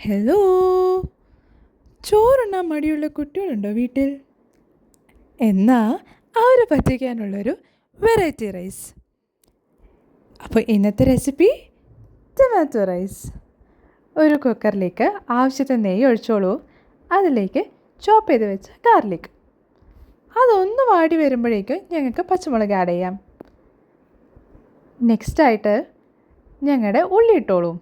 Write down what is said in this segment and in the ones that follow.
Hello, ചോറുണ്ണാൻ മടിയുള്ള കുട്ടികളുണ്ടോ വീട്ടിൽ? എന്നാൽ അവരെ പറ്റിക്കാനുള്ളൊരു വെറൈറ്റി റൈസ്. അപ്പോൾ ഇന്നത്തെ റെസിപ്പി ടൊമാറ്റോ റൈസ്. ഒരു കുക്കറിലേക്ക് ആവശ്യത്തിന് നെയ്യ് ഒഴിച്ചോളൂ. അതിലേക്ക് ചോപ്പ് ചെയ്ത് വെച്ച ഗാർലിക്, അതൊന്ന് വാടി വരുമ്പോഴേക്കും ഞങ്ങൾക്ക് പച്ചമുളക് ആഡ് ചെയ്യാം. നെക്സ്റ്റായിട്ട് ഞങ്ങളുടെ ഉള്ളി ഇട്ടോളൂ.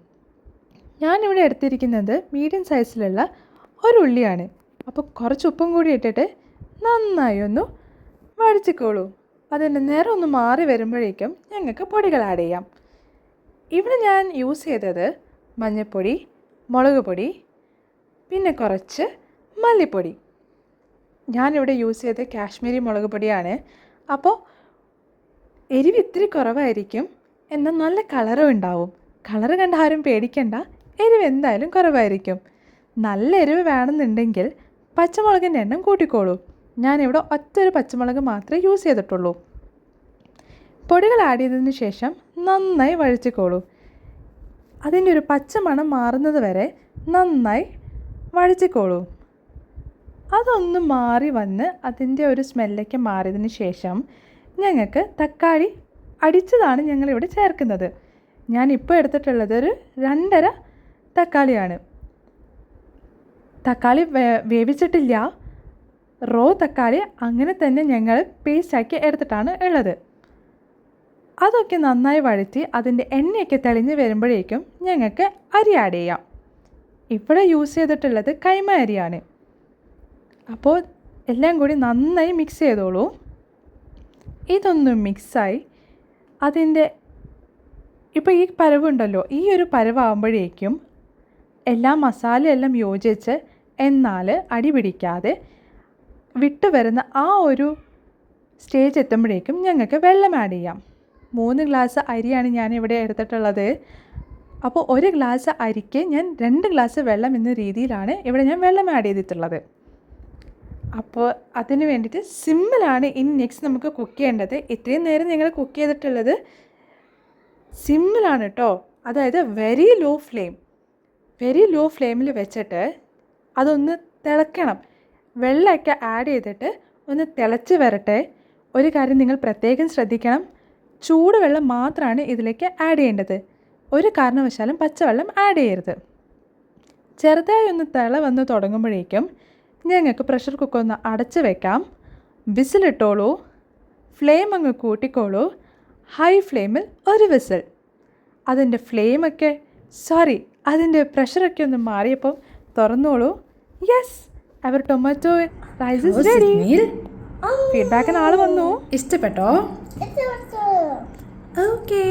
ഞാനിവിടെ എടുത്തിരിക്കുന്നത് മീഡിയം സൈസിലുള്ള ഒരു ഉള്ളിയാണ്. അപ്പോൾ കുറച്ച് ഉപ്പും കൂടി ഇട്ടിട്ട് നന്നായി ഒന്ന് വഴച്ചിക്കോളൂ. അതിൻ്റെ നിറം ഒന്ന് മാറി വരുമ്പോഴേക്കും ഞങ്ങൾക്ക് പൊടികൾ ആഡ് ചെയ്യാം. ഇവിടെ ഞാൻ യൂസ് ചെയ്തത് മഞ്ഞൾപ്പൊടി, മുളക് പൊടി, പിന്നെ കുറച്ച് മല്ലിപ്പൊടി. ഞാനിവിടെ യൂസ് ചെയ്തത് കാശ്മീരി മുളക് പൊടിയാണ്. അപ്പോൾ എരിവ് ഇത്തിരി കുറവായിരിക്കും, എന്നാൽ നല്ല കളറും ഉണ്ടാവും. കളറ് കണ്ട ആരും പേടിക്കണ്ട, എരിവ് എന്തായാലും കുറവായിരിക്കും. നല്ല എരിവ് വേണമെന്നുണ്ടെങ്കിൽ പച്ചമുളകിൻ്റെ എണ്ണം കൂട്ടിക്കോളൂ. ഞാനിവിടെ ഒറ്റൊരു പച്ചമുളക് മാത്രമേ യൂസ് ചെയ്തിട്ടുള്ളൂ. പൊടികൾ ആഡ് ചെയ്തതിന് ശേഷം നന്നായി വഴച്ചിക്കോളൂ. അതിൻ്റെ ഒരു പച്ചമണം മാറുന്നത് വരെ നന്നായി വഴച്ചിക്കോളൂ. അതൊന്ന് മാറി വന്ന് അതിൻ്റെ ഒരു സ്മെല്ലൊക്കെ മാറിയതിന് ശേഷം ഞങ്ങൾക്ക് തക്കാളി അടിച്ചതാണ് ഞങ്ങളിവിടെ ചേർക്കുന്നത്. ഞാനിപ്പോൾ എടുത്തിട്ടുള്ളത് ഒരു 2.5 തക്കാളിയാണ്. തക്കാളി വേവിച്ചിട്ടില്ല, റോ തക്കാളി അങ്ങനെ തന്നെ ഞങ്ങൾ പേസ്റ്റാക്കി എടുത്തിട്ടാണ് ഉള്ളത്. അതൊക്കെ നന്നായി വഴറ്റി അതിൻ്റെ എണ്ണയൊക്കെ തെളിഞ്ഞ് വരുമ്പോഴേക്കും ഞങ്ങൾക്ക് അരി ആഡ് ചെയ്യാം. ഇവിടെ യൂസ് ചെയ്തിട്ടുള്ളത് കൈമ അരിയാണ്. അപ്പോൾ എല്ലാം കൂടി നന്നായി മിക്സ് ചെയ്തോളൂ. ഇതൊന്ന് മിക്സായി അതിൻ്റെ ഇപ്പോൾ ഈ പരുവുണ്ടല്ലോ, ഈ ഒരു പരുവാകുമ്പോഴേക്കും എല്ലാ മസാലയെല്ലാം യോജിച്ച് എന്നാൽ അടി പിടിക്കാതെ വിട്ടു വരുന്ന ആ ഒരു സ്റ്റേജ് എത്തുമ്പോഴേക്കും ഞങ്ങൾക്ക് വെള്ളം ആഡ് ചെയ്യാം. 3 ഗ്ലാസ് അരിയാണ് ഞാനിവിടെ എടുത്തിട്ടുള്ളത്. അപ്പോൾ 1 ഗ്ലാസ് അരിക്ക് ഞാൻ 2 ഗ്ലാസ് വെള്ളം എന്ന രീതിയിലാണ് ഇവിടെ ഞാൻ വെള്ളം ആഡ് ചെയ്തിട്ടുള്ളത്. അപ്പോൾ അതിന് വേണ്ടിയിട്ട് സിമ്പിളാണ്. ഇനി നെക്സ്റ്റ് നമുക്ക് കുക്ക് ചെയ്യേണ്ടത്. ഇത്രയും നേരം ഞങ്ങൾ കുക്ക് ചെയ്തിട്ടുള്ളത് സിമ്പിളാണ് കേട്ടോ. അതായത് വെരി ലോ ഫ്ലെയിമിൽ വെച്ചിട്ട് അതൊന്ന് തിളയ്ക്കണം. വെള്ളമൊക്കെ ആഡ് ചെയ്തിട്ട് ഒന്ന് തിളച്ച് വരട്ടെ. ഒരു കാര്യം നിങ്ങൾ പ്രത്യേകം ശ്രദ്ധിക്കണം, ചൂടുവെള്ളം മാത്രമാണ് ഇതിലേക്ക് ആഡ് ചെയ്യേണ്ടത്. ഒരു കാരണവശാലും പച്ചവെള്ളം ആഡ് ചെയ്യരുത്. ചെറുതായി ഒന്ന് തിള വന്ന് തുടങ്ങുമ്പോഴേക്കും ഞങ്ങൾക്ക് പ്രഷർ കുക്കർ ഒന്ന് അടച്ച് വെക്കാം. വിസിലിട്ടോളൂ. ഫ്ലെയിം അങ്ങ് കൂട്ടിക്കോളൂ. ഹൈ ഫ്ലെയിമിൽ ഒരു വിസിൽ. അതിൻ്റെ പ്രഷറൊക്കെ ഒന്ന് മാറിയപ്പം തുറന്നോളൂ. യെസ്, അവർ ടൊമാറ്റോ റൈസ് ഇസ് റെഡി. ഫീഡ്ബാക്കിന് ആൾ വന്നു. ഇഷ്ടപ്പെട്ടോ? ഓക്കേ.